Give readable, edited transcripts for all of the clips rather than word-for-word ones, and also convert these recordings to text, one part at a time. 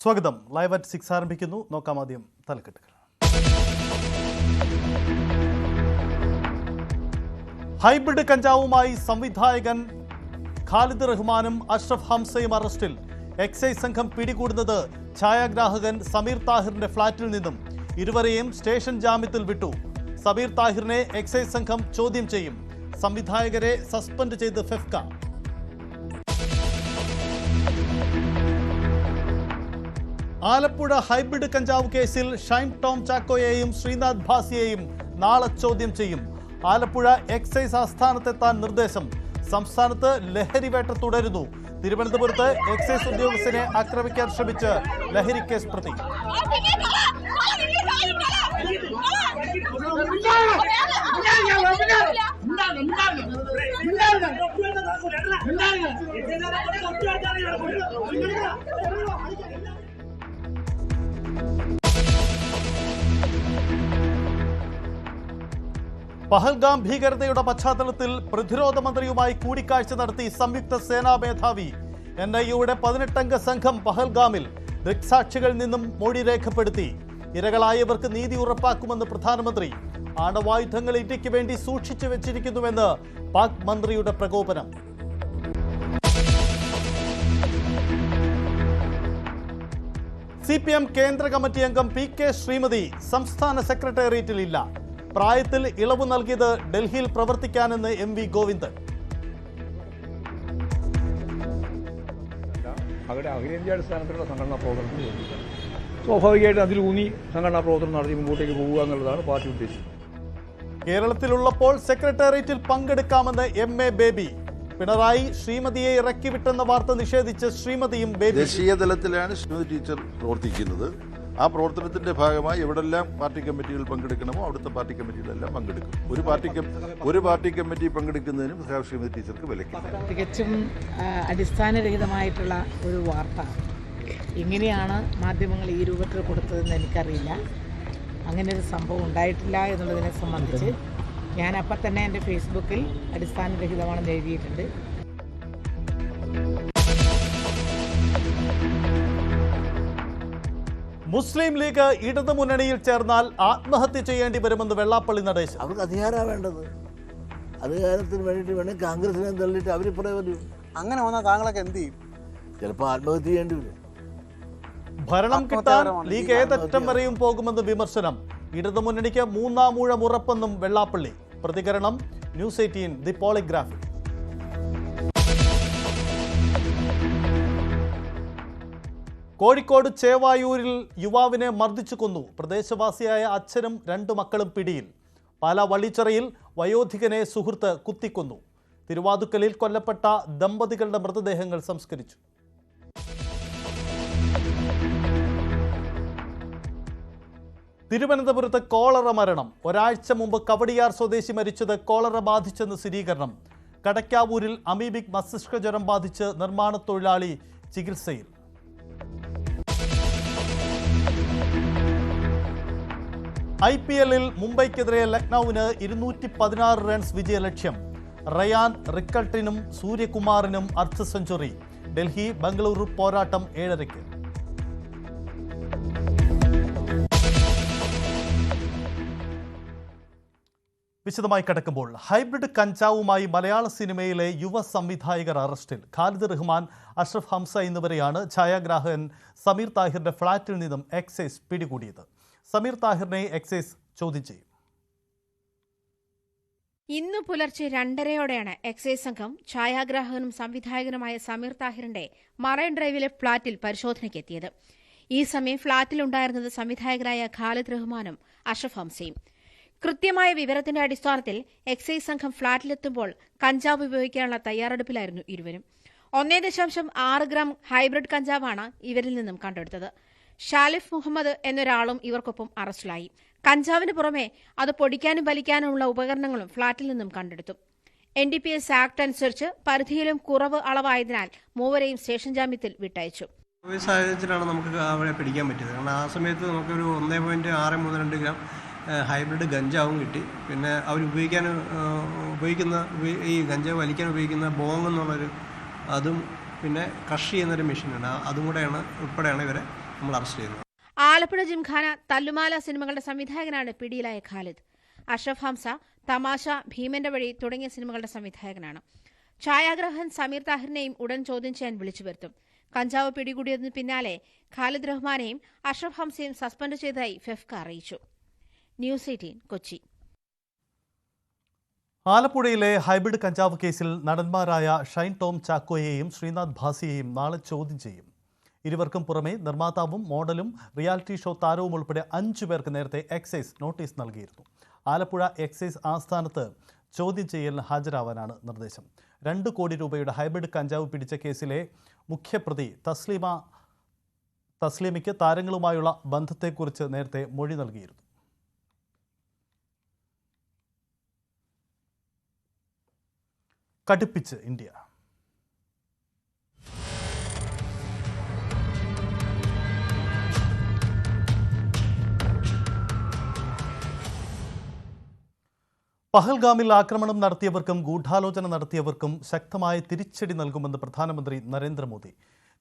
സ്വാഗതം. Live at 6 ആരംഭിക്കുന്നു. നോക്കാം ആദ്യം തലക്കെട്ടുകൾ. ഹൈബ്രിഡ് കഞ്ചാവുമായി സംവിധായകൻ ഖാലിദ് റഹ്മാനും അഷ്റഫ് ഹംസയും അറസ്റ്റിൽ. എക്സൈസ് സംഘം പിടികൂടുന്നത് ഛായാഗ്രാഹകൻ സമീർ താഹിറിന്റെ ഫ്ളാറ്റിൽ നിന്നും. ഇരുവരെയും സ്റ്റേഷൻ ജാമ്യത്തിൽ വിട്ടു. സമീർ താഹിറിനെ എക്സൈസ് സംഘം ചോദ്യം ചെയ്യും. സംവിധായകരെ സസ്പെൻഡ് ചെയ്ത് ഫെഫ്ക. ആലപ്പുഴ ഹൈബ്രിഡ് കഞ്ചാവ് കേസിൽ ഷൈൻ ടോം ചാക്കോയെയും ശ്രീനാഥ് ഭാസിയെയും നാളെ ചോദ്യം ചെയ്യും. ആലപ്പുഴ എക്സൈസ് ആസ്ഥാനത്തെത്താൻ നിർദ്ദേശം. സംസ്ഥാനത്ത് ലഹരിവേട്ട തുടരുന്നു. തിരുവനന്തപുരത്ത് എക്സൈസ് ഉദ്യോഗസ്ഥനെ ആക്രമിക്കാൻ ശ്രമിച്ച് ലഹരി കേസ് പ്രതി. പഹൽഗാം ഭീകരതയുടെ പശ്ചാത്തലത്തിൽ പ്രതിരോധ മന്ത്രിയുമായി കൂടിക്കാഴ്ച നടത്തി സംയുക്ത സേനാ മേധാവി. NIA-യുടെ 18-അംഗ സംഘം പഹൽഗാമിൽ ദൃക്സാക്ഷികളിൽ നിന്നും മൊഴി രേഖപ്പെടുത്തി. ഇരകളായവർക്ക് നീതി ഉറപ്പാക്കുമെന്ന് പ്രധാനമന്ത്രി. ആണവായുധങ്ങൾ ഇന്ത്യക്ക് വേണ്ടി സൂക്ഷിച്ചു വെച്ചിരിക്കുന്നുവെന്ന് പാക് മന്ത്രിയുടെ പ്രകോപനം. CPM കേന്ദ്ര കമ്മിറ്റി അംഗം PK ശ്രീമതി സംസ്ഥാന സെക്രട്ടേറിയറ്റിൽ ഇല്ല. പ്രായത്തിൽ ഇളവ് നൽകിയത് ഡൽഹിയിൽ പ്രവർത്തിക്കാനെന്ന് MV ഗോവിന്ദൻ. അവരുടെ അഖിലേന്ത്യാടിസ്ഥാനത്തിലുള്ള സംഘടനാ പ്രവർത്തനത്തിൽ സ്വാഭാവികമായിട്ട് അതിലൂന്നി സംഘടനാ പ്രവർത്തനം നടത്തി മുമ്പോട്ടേക്ക് പോകുക എന്നുള്ളതാണ് പാർട്ടി ഉദ്ദേശിച്ചത്. കേരളത്തിലുള്ളപ്പോൾ സെക്രട്ടേറിയറ്റിൽ പങ്കെടുക്കാമെന്ന് MA ബേബി. പിണറായി ശ്രീമതിയെ ഇറക്കി വിട്ടെന്ന വാർത്ത നിഷേധിച്ച് ശ്രീമതിയും ബേബി. ദേശീയ തലത്തിലാണ് ശ്രീമതി ടീച്ചർ പ്രവർത്തിക്കുന്നത്. ആ പ്രവർത്തനത്തിന്റെ ഭാഗമായി എവിടെല്ലാം പാർട്ടി കമ്മിറ്റികൾ പങ്കെടുക്കണമോ അവിടുത്തെ പാർട്ടി കമ്മിറ്റികളെല്ലാം പങ്കെടുക്കും. ഒരു പാർട്ടി കമ്മിറ്റി പങ്കെടുക്കുന്നതിനും ശ്രീമതി ടീച്ചർക്ക് വിലക്കില്ല. തികച്ചും അടിസ്ഥാനരഹിതമായിട്ടുള്ള ഒരു വാർത്ത. എങ്ങനെയാണ് മാധ്യമങ്ങൾ ഈ രൂപത്തിൽ കൊടുത്തതെന്ന് എനിക്കറിയില്ല. അങ്ങനെ ഒരു സംഭവം ഉണ്ടായിട്ടില്ല എന്നുള്ളതിനെ സംബന്ധിച്ച് ഞാൻ അപ്പം തന്നെ എൻ്റെ ഫേസ്ബുക്കിൽ അടിസ്ഥാനരഹിതമാണെന്ന് എഴുതിയിട്ടുണ്ട്. മുസ്ലിം ലീഗ് ഇടതുമുന്നണിയിൽ ചേർന്നാൽ ആത്മഹത്യ ചെയ്യേണ്ടി വരുമെന്ന് വെള്ളാപ്പള്ളി നടേശൻ. അവർക്ക് അധികാരമാണ് വേണ്ടത്. അധികാരത്തിന് വേണ്ടിയിട്ട് വേണമെങ്കിൽ കോൺഗ്രസിനെ തള്ളിയിട്ട് അവരിപ്പറേ വരും. അങ്ങനെ വന്നാൽ താങ്കളൊക്കെ എന്ത് ചെയ്യും? ചിലപ്പോൾ ആത്മഹത്യ ചെയ്യേണ്ടി വരും. ഭരണം കിട്ടാൻ ലീഗ് ഏതറ്റം വരെയും പോകുമെന്ന് വിമർശനം. ഇടതുമുന്നണിക്ക് 3-ാം ഊഴം ഉറപ്പെന്നും വെള്ളാപ്പള്ളി. പ്രതികരണം ന്യൂസ് 18 ദി പോളിഗ്രാഫ്. കോഴിക്കോട് ചേവായൂരിൽ യുവാവിനെ മർദ്ദിച്ചു കൊന്നു. പ്രദേശവാസിയായ അച്ഛനും 2 മക്കളും പിടിയിൽ. പാലാ വള്ളിച്ചിറയിൽ വയോധികനെ സുഹൃത്ത് കുത്തിക്കൊന്നു. തിരുവാതുക്കലിൽ കൊല്ലപ്പെട്ട ദമ്പതികളുടെ മൃതദേഹങ്ങൾ സംസ്കരിച്ചു. തിരുവനന്തപുരത്ത് കോളറ മരണം. ഒരാഴ്ച മുമ്പ് കവടിയാർ സ്വദേശി മരിച്ചത് കോളറ ബാധിച്ചെന്ന് സ്ഥിരീകരണം. കടക്കാവൂരിൽ അമീബിക് മസ്തിഷ്ക ജ്വരം ബാധിച്ച് നിർമ്മാണ തൊഴിലാളി ചികിത്സയിൽ. IPL-ൽ മുംബൈക്കെതിരെ ലക്നൌവിന് 216 റൺസ് വിജയലക്ഷ്യം. റയാൻ റിക്കൾട്ടിനും സൂര്യകുമാറിനും അർദ്ധ സെഞ്ചുറി. ഡൽഹി ബംഗളൂരു പോരാട്ടം 7:30. വിശദമായി കടക്കുമ്പോൾ ഹൈബ്രിഡ് കഞ്ചാവുമായി മലയാള സിനിമയിലെ യുവ സംവിധായകർ അറസ്റ്റിൽ. ഖാലിദ് റഹ്മാൻ, അഷ്റഫ് ഹംസ എന്നിവരെയാണ് ഛായാഗ്രാഹകൻ സമീർ താഹിറിന്റെ ഫ്ളാറ്റിൽ നിന്നും എക്സൈസ് പിടികൂടിയത്. സമീർ താഹിറിനെ എക്സൈസ് ചോദ്യം ചെയ്യും. ഇന്നു പുലർച്ചെ 2:30-യോടെയാണ് എക്സൈസ് സംഘം ഛായാഗ്രാഹകനും സംവിധായകനുമായ സമീർ താഹിറിന്റെ മറൈൻ ഡ്രൈവിലെ ഫ്ളാറ്റിൽ പരിശോധനയ്ക്കെത്തിയത്. ഈ സമയം ഫ്ളാറ്റിലുണ്ടായിരുന്നത് സംവിധായകരായ ഖാലിദ് റഹ്മാനും അഷ്റഫ് ഹംസയും. കൃത്യമായ വിവരത്തിന്റെ അടിസ്ഥാനത്തിൽ എക്സൈസ് സംഘം ഫ്ളാറ്റിലെത്തുമ്പോൾ കഞ്ചാവ് ഉപയോഗിക്കാനുള്ള തയ്യാറെടുപ്പിലായിരുന്നു ഇരുവരും. 1.6 ഗ്രാം ഹൈബ്രിഡ് കഞ്ചാവാണ് ഇവരിൽ നിന്നും കണ്ടെടുത്തത്. ഷാലിഫ് മുഹമ്മദ് എന്നൊരാളും ഇവർക്കൊപ്പം അറസ്റ്റിലായി. കഞ്ചാവിന് പുറമെ അത് പൊടിക്കാനും വലിക്കാനുമുള്ള ഉപകരണങ്ങളും ഫ്ളാറ്റിൽ നിന്നും കണ്ടെടുത്തു. NDPS ആക്ട് അനുസരിച്ച് പരിധിയിലും കുറവ് അളവായതിനാൽ മൂവരെയും സ്റ്റേഷൻ ജാമ്യത്തിൽ വിട്ടയച്ചു. ഈ സാഹചര്യത്തിലാണ് നമുക്ക് അവരെ പിടിക്കാൻ പറ്റിയത്. കാരണം ആ സമയത്ത് നമുക്കൊരു 1.632 ഗ്രാം ഹൈബ്രിഡ് ഗഞ്ചാവും കിട്ടി. പിന്നെ അവർ ഉപയോഗിക്കുന്ന ഈ ഗഞ്ചാവ് വലിക്കാൻ ഉപയോഗിക്കുന്ന ബോങ് എന്നുള്ളൊരു അതും പിന്നെ ക്രഷ് ചെയ്യുന്നൊരു മെഷീനാണ്. അതും കൂടെയാണ് ഉൾപ്പെടെയാണ് ഇവരെ നമ്മൾ അറസ്റ്റ് ചെയ്തത്. ആലപ്പുഴ ജിംഖാന, തല്ലുമാല സിനിമകളുടെ സംവിധായകനാണ് പിടിയിലായ ഖാലിദ്. അഷ്റഫ് ഹംസ, തമാശ, ഭീമന്റെ വഴി തുടങ്ങിയ സിനിമകളുടെ സംവിധായകനാണ്. ഛായാഗ്രാഹകൻ സമീർ താഹിറിനെയും ഉടൻ ചോദ്യം ചെയ്യാൻ വിളിച്ചു വരുത്തും. കഞ്ചാവ് പിടികൂടിയതിന് പിന്നാലെ ഖാലിദ് റഹ്മാനെയും അഷ്റഫ് ഹംസയും സസ്പെൻഡ് ചെയ്തതായി ഫെഫ്ക അറിയിച്ചു. ന്യൂസ് 18 കൊച്ചി. ആലപ്പുഴയിലെ ഹൈബ്രിഡ് കഞ്ചാവ് കേസിൽ നടന്മാരായ ഷൈൻ ടോം ചാക്കോയെയും ശ്രീനാഥ് ഭാസിയെയും നാളെ ചോദ്യം ചെയ്യും. ഇരുവർക്കും പുറമെ നിർമ്മാതാവും മോഡലും റിയാലിറ്റി ഷോ താരവും ഉൾപ്പെടെ 5 പേർക്ക് നേരത്തെ എക്സൈസ് നോട്ടീസ് നൽകിയിരുന്നു. ആലപ്പുഴ എക്സൈസ് ആസ്ഥാനത്ത് ചോദ്യം ചെയ്യലിന് ഹാജരാവാനാണ് നിർദ്ദേശം. 2 കോടി രൂപയുടെ ഹൈബ്രിഡ് കഞ്ചാവ് പിടിച്ച കേസിലെ മുഖ്യപ്രതി തസ്ലീമയ്ക്ക് താരങ്ങളുമായുള്ള ബന്ധത്തെക്കുറിച്ച് നേരത്തെ മൊഴി നൽകിയിരുന്നു. കടുപ്പിച്ച് ഇന്ത്യ. പഹൽഗാമിൽ ആക്രമണം നടത്തിയവർക്കും ഗൂഢാലോചന നടത്തിയവർക്കും ശക്തമായ തിരിച്ചടി നൽകുമെന്ന് പ്രധാനമന്ത്രി നരേന്ദ്രമോദി.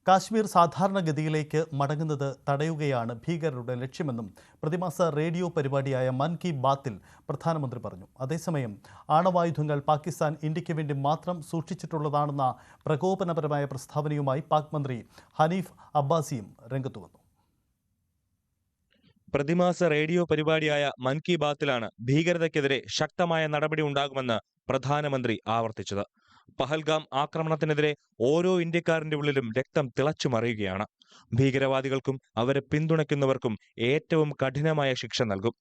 കാശ്മീർ സാധാരണഗതിയിലേക്ക് മടങ്ങുന്നത് തടയുകയാണ് ഭീകരരുടെ ലക്ഷ്യമെന്നും പ്രതിമാസ റേഡിയോ പരിപാടിയായ മൻ കി ബാത്തിൽ പ്രധാനമന്ത്രി പറഞ്ഞു. അതേസമയം ആണവായുധങ്ങൾ പാകിസ്ഥാൻ ഇന്ത്യയ്ക്ക് വേണ്ടി മാത്രം സൂക്ഷിച്ചിട്ടുള്ളതാണെന്ന പ്രകോപനപരമായ പ്രസ്താവനയുമായി പാക് മന്ത്രി ഹനീഫ് അബ്ബാസിയും രംഗത്തു വന്നു. പ്രതിമാസ റേഡിയോ പരിപാടിയായ മൻ കി ബാത്തിലാണ് ഭീകരതയ്ക്കെതിരെ ശക്തമായ നടപടി ഉണ്ടാകുമെന്ന് പ്രധാനമന്ത്രി ആവർത്തിച്ചത്. പഹൽഗാം ആക്രമണത്തിനെതിരെ ഓരോ ഇന്ത്യക്കാരന്റെ ഉള്ളിലും രക്തം തിളച്ചു മറിയുകയാണ്. ഭീകരവാദികൾക്കും അവരെ പിന്തുണയ്ക്കുന്നവർക്കും ഏറ്റവും കഠിനമായ ശിക്ഷ നൽകും.